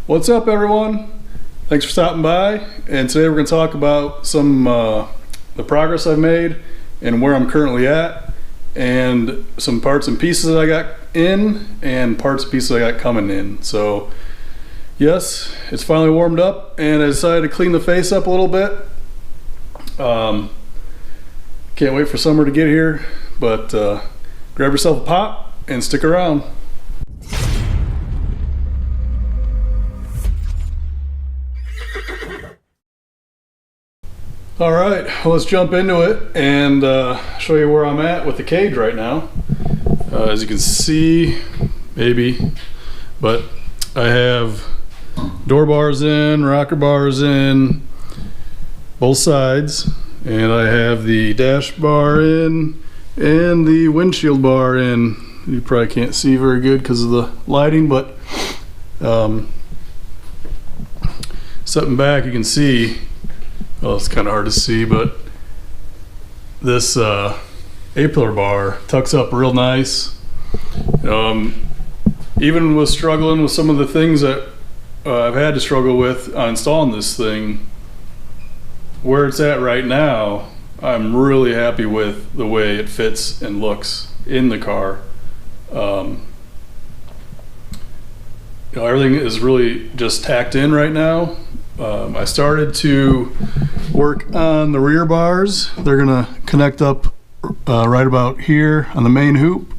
What's up, everyone? Thanks for stopping by, and today we're going to talk about some the progress I've made and where I'm currently at, and some parts and pieces that I got in and parts and pieces I got coming in. So yes, it's finally warmed up and I decided to clean the face up a little bit. Can't wait for summer to get here, but grab yourself a pop and stick around. All right, well, let's jump into it and show you where I'm at with the cage right now. As you can see, maybe, but I have door bars in, rocker bars in, both sides, and I have the dash bar in and the windshield bar in. You probably can't see very good because of the lighting, but stepping back, you can see. Well, it's kind of hard to see, but this A-pillar bar tucks up real nice. Even with struggling with some of the things that I've had to struggle with on installing this thing, where it's at right now, I'm really happy with the way it fits and looks in the car. Everything is really just tacked in right now. I started to work on the rear bars. They're gonna connect up right about here on the main hoop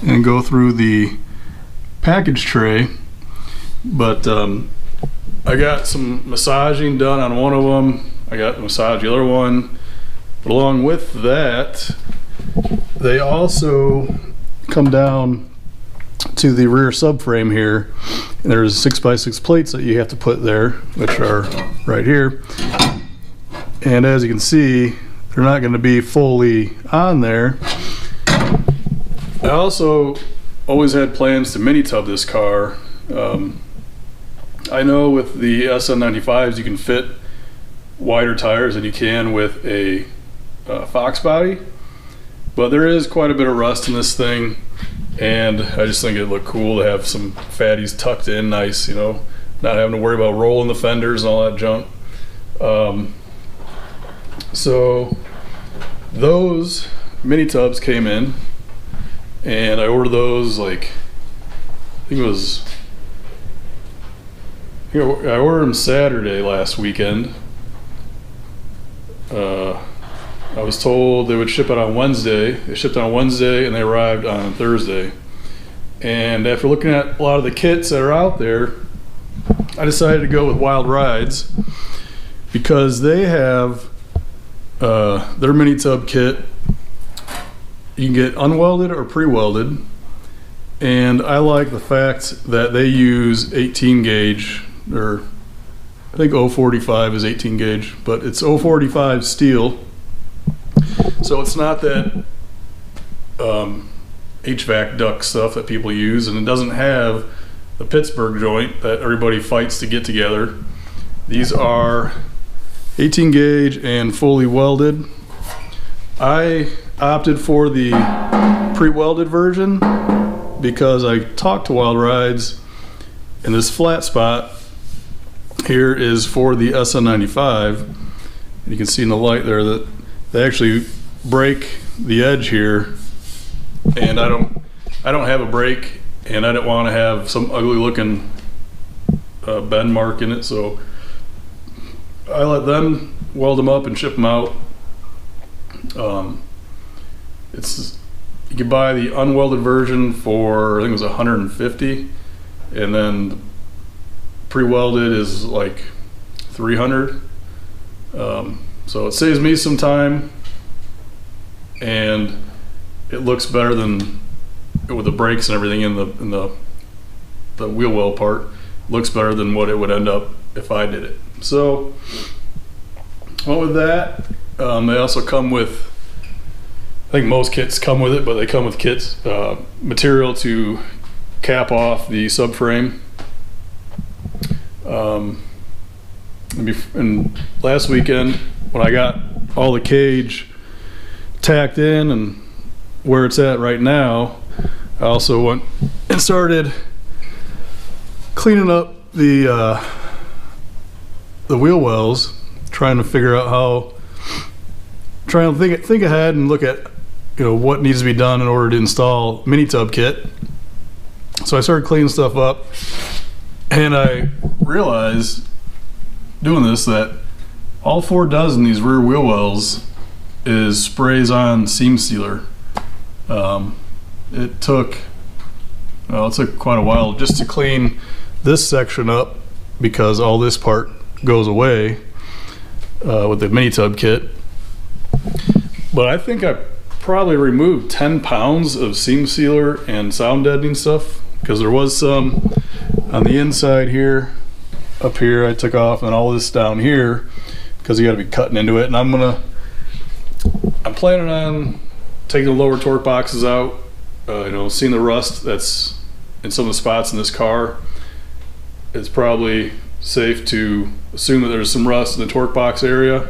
and go through the package tray. But I got some massaging done on one of them. I got to massage the other one. But along with that, they also come down to the rear subframe here. And there's 6x6 plates that you have to put there, which are right here. And as you can see, they're not going to be fully on there. I also always had plans to mini tub this car. I know with the SN95s you can fit wider tires than you can with a Fox body, but there is quite a bit of rust in this thing. And I just think it'd look cool to have some fatties tucked in nice, not having to worry about rolling the fenders and all that junk. So those mini tubs came in, and I ordered those I ordered them Saturday last weekend. I was told they would ship it on Wednesday. They shipped on Wednesday and they arrived on Thursday. And after looking at a lot of the kits that are out there, I decided to go with Wild Rides because they have their mini tub kit. You can get unwelded or pre-welded. And I like the fact that they use 18 gauge, or I think 045 is 18 gauge, but it's 045 steel. So it's not that HVAC duct stuff that people use, and it doesn't have the Pittsburgh joint that everybody fights to get together. These are 18 gauge and fully welded. I opted for the pre-welded version because I talked to Wild Rides, and this flat spot here is for the SN95. And you can see in the light there that they actually break the edge here, and I don't have a break, and I didn't want to have some ugly looking bend mark in it, so I let them weld them up and ship them out. You can buy the unwelded version for, I think it was $150, and then pre-welded is like $300. So it saves me some time, and it looks better than with the brakes and everything in the wheel well part. It looks better than what it would end up if I did it. So, well, with that, they also come with, I think most kits come with it, but they come with kits, material to cap off the subframe. And last weekend, when I got all the cage tacked in and where it's at right now, I also went and started cleaning up the wheel wells, trying to figure out trying to think ahead and look at what needs to be done in order to install mini tub kit. So I started cleaning stuff up, and I realized doing this that all Ford does in these rear wheel wells is sprays on seam sealer. It took quite a while just to clean this section up, because all this part goes away with the mini tub kit. But I think I probably removed 10 pounds of seam sealer and sound deadening stuff, because there was some on the inside here, up here I took off, and all this down here, because you got to be cutting into it. And I'm planning on taking the lower torque boxes out, seeing the rust that's in some of the spots in this car. It's probably safe to assume that there's some rust in the torque box area.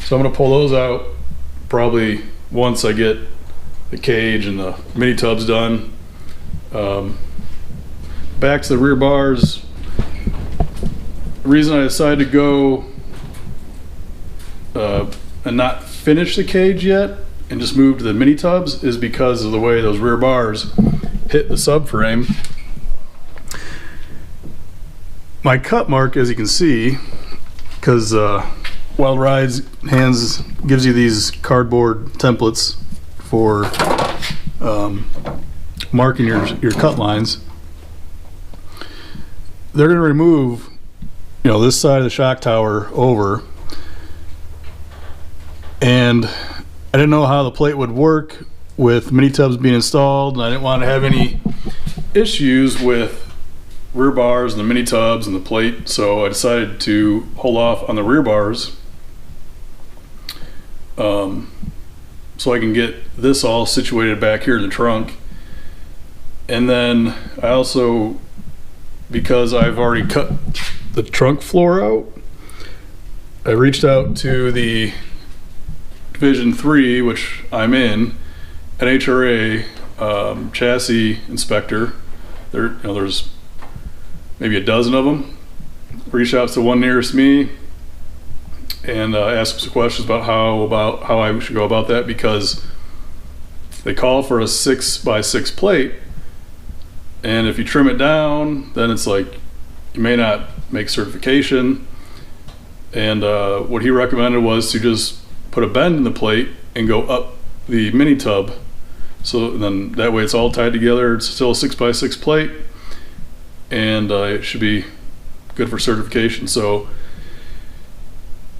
So I'm going to pull those out probably once I get the cage and the mini tubs done. Back to the rear bars. The reason I decided to go and not finish the cage yet and just move to the mini tubs is because of the way those rear bars hit the subframe. My cut mark, as you can see, because Wild Rides Hands gives you these cardboard templates for marking your cut lines. They're going to remove this side of the shock tower over, and I didn't know how the plate would work with mini tubs being installed, and I didn't want to have any issues with rear bars and the mini tubs and the plate, so I decided to hold off on the rear bars so I can get this all situated back here in the trunk. And then I also, because I've already cut the trunk floor out, I reached out to the Division 3, which I'm in, an HRA chassis inspector. There's maybe a dozen of them. Reached out to the one nearest me and asked some questions about how I should go about that, because they call for a 6x6 plate, and if you trim it down, then it's like you may not make certification. And what he recommended was to just put a bend in the plate and go up the mini tub, so then that way it's all tied together. It's still a 6x6 plate, and it should be good for certification. So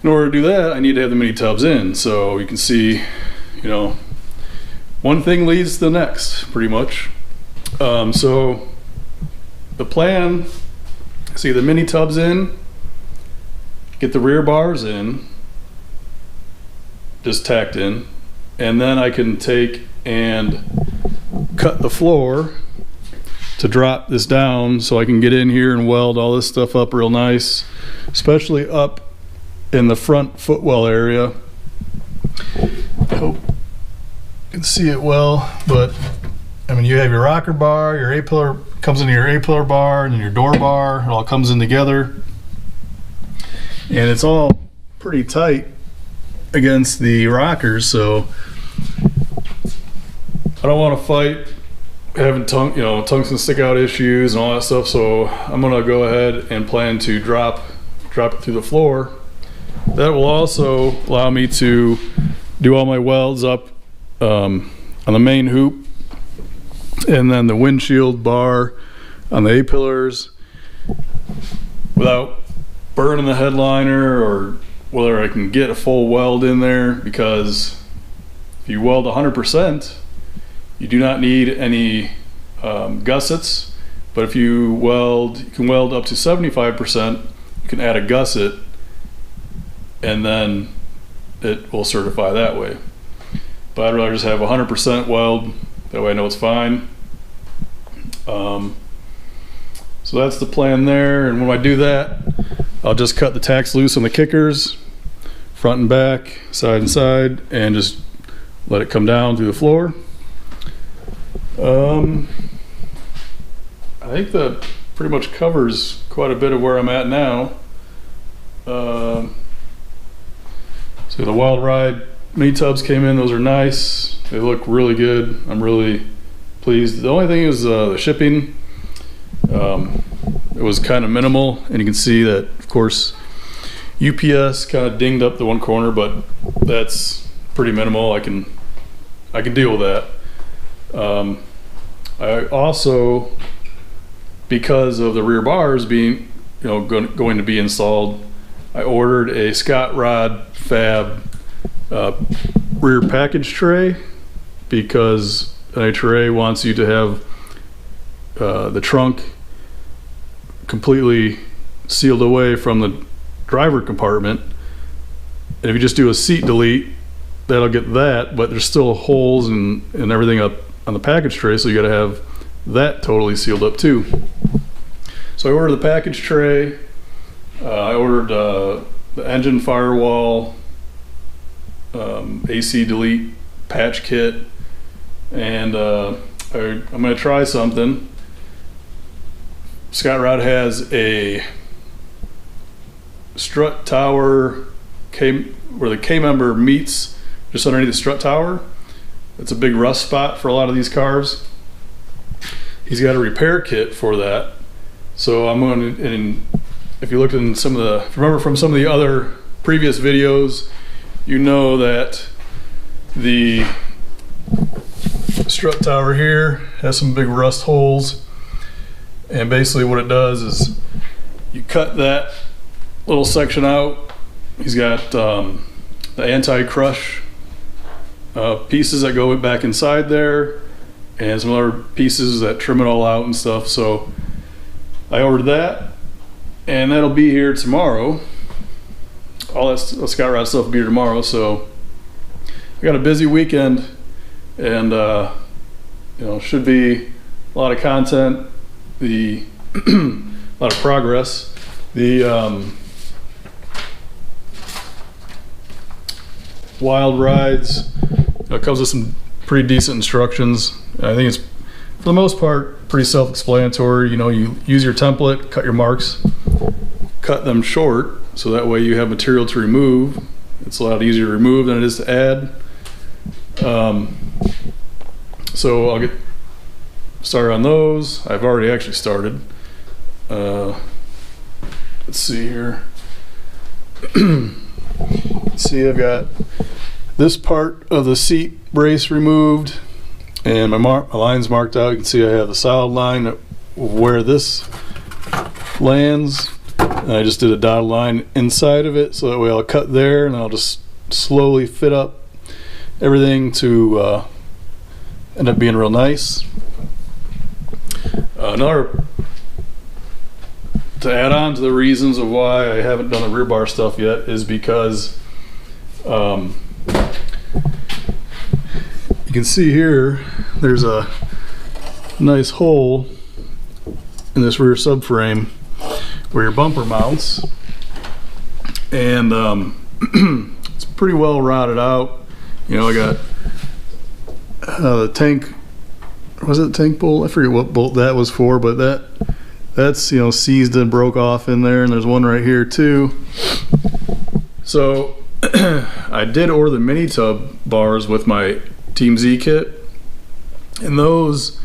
in order to do that, I need to have the mini tubs in. So you can see, one thing leads to the next, pretty much. So the plan, see the mini tubs in, get the rear bars in, just tacked in, and then I can take and cut the floor to drop this down so I can get in here and weld all this stuff up real nice, especially up in the front footwell area. I hope you can see it well, but I mean, you have your rocker bar, your A-pillar comes into your A-pillar bar, and then your door bar, it all comes in together, and it's all pretty tight against the rockers, so I don't want to fight having tungsten stick out issues and all that stuff. So I'm gonna go ahead and plan to drop it through the floor. That will also allow me to do all my welds up on the main hoop, and then the windshield bar on the A-pillars without burning the headliner, or whether I can get a full weld in there, because if you weld 100%, you do not need any gussets. But if you can weld up to 75%, you can add a gusset, and then it will certify that way. But I'd rather just have 100% weld, that way I know it's fine. So that's the plan there, and when I do that, I'll just cut the tacks loose on the kickers, front and back, side and side, and just let it come down through the floor. I think the pretty much covers quite a bit of where I'm at now. So the Wild Ride mini tubs came in. Those are nice. They look really good. I'm really pleased. The only thing is the shipping. It was kind of minimal, and you can see that, of course, UPS kind of dinged up the one corner, but that's pretty minimal. I can deal with that. I also, because of the rear bars being, going to be installed, I ordered a Scott Rod Fab rear package tray, because NHRA wants you to have the trunk completely sealed away from the driver compartment. And if you just do a seat delete, that'll get that, but there's still holes and everything up on the package tray, so you got to have that totally sealed up too. So I ordered the package tray. I ordered the engine firewall, AC delete patch kit, and I'm going to try something. Scott Rod has a strut tower where the K-member meets just underneath the strut tower. It's a big rust spot for a lot of these cars. He's got a repair kit for that. So I'm going to, and if you looked in some of the, remember from some of the other previous videos, you know that the strut tower here has some big rust holes. And basically what it does is you cut that little section out. He's got the anti-crush pieces that go back inside there, and some other pieces that trim it all out and stuff. So I ordered that, and that'll be here tomorrow. All that Scott Rod stuff will be here tomorrow. So I got a busy weekend, and should be a lot of content. A lot of progress. The Wild Rides comes with some pretty decent instructions. I think it's, for the most part, pretty self-explanatory. You use your template, cut your marks, cut them short, so that way you have material to remove. It's a lot easier to remove than it is to add. So I'll get started on those. I've already actually started. Let's see here. See, I've got this part of the seat brace removed, and my line's marked out. You can see I have the solid line of where this lands. And I just did a dotted line inside of it, so that way I'll cut there, and I'll just slowly fit up everything to end up being real nice. Another, to add on to the reasons of why I haven't done the rear bar stuff yet, is because you can see here there's a nice hole in this rear subframe where your bumper mounts, and it's pretty well rotted out. I got the tank, was it the tank bolt? I forget what bolt that was for, but that's seized and broke off in there, and there's one right here too. So I did order the mini tub bars with my Team Z kit, and those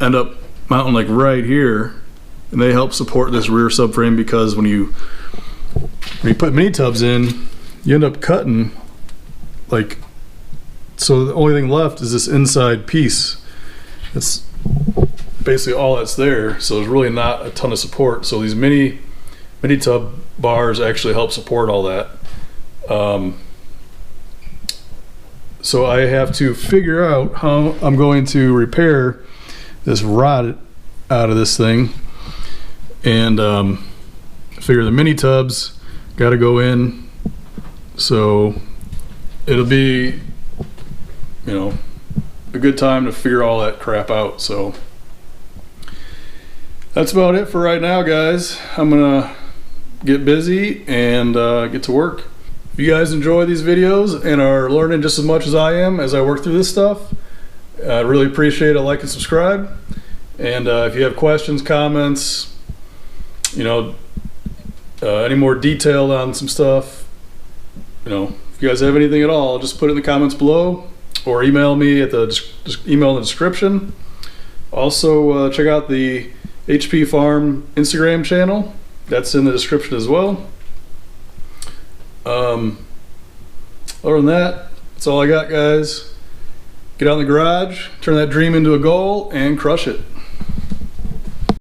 end up mounting like right here, and they help support this rear subframe, because when you put mini tubs in, you end up cutting like, so the only thing left is this inside piece. It's basically all that's there, so there's really not a ton of support. So these mini tub bars actually help support all that. So I have to figure out how I'm going to repair this rot out of this thing, and figure the mini tubs got to go in, so it'll be a good time to figure all that crap out. So that's about it for right now, guys. I'm gonna get busy and get to work. If you guys enjoy these videos and are learning just as much as I am as I work through this stuff, I really appreciate a like and subscribe. And if you have questions, comments, you know, any more detail on some stuff, you know, if you guys have anything at all, just put it in the comments below or email me at the email in the description. Also, check out the HP Farm Instagram channel. That's in the description as well. Other than that, that's all I got, guys. Get out in the garage, turn that dream into a goal, and crush it.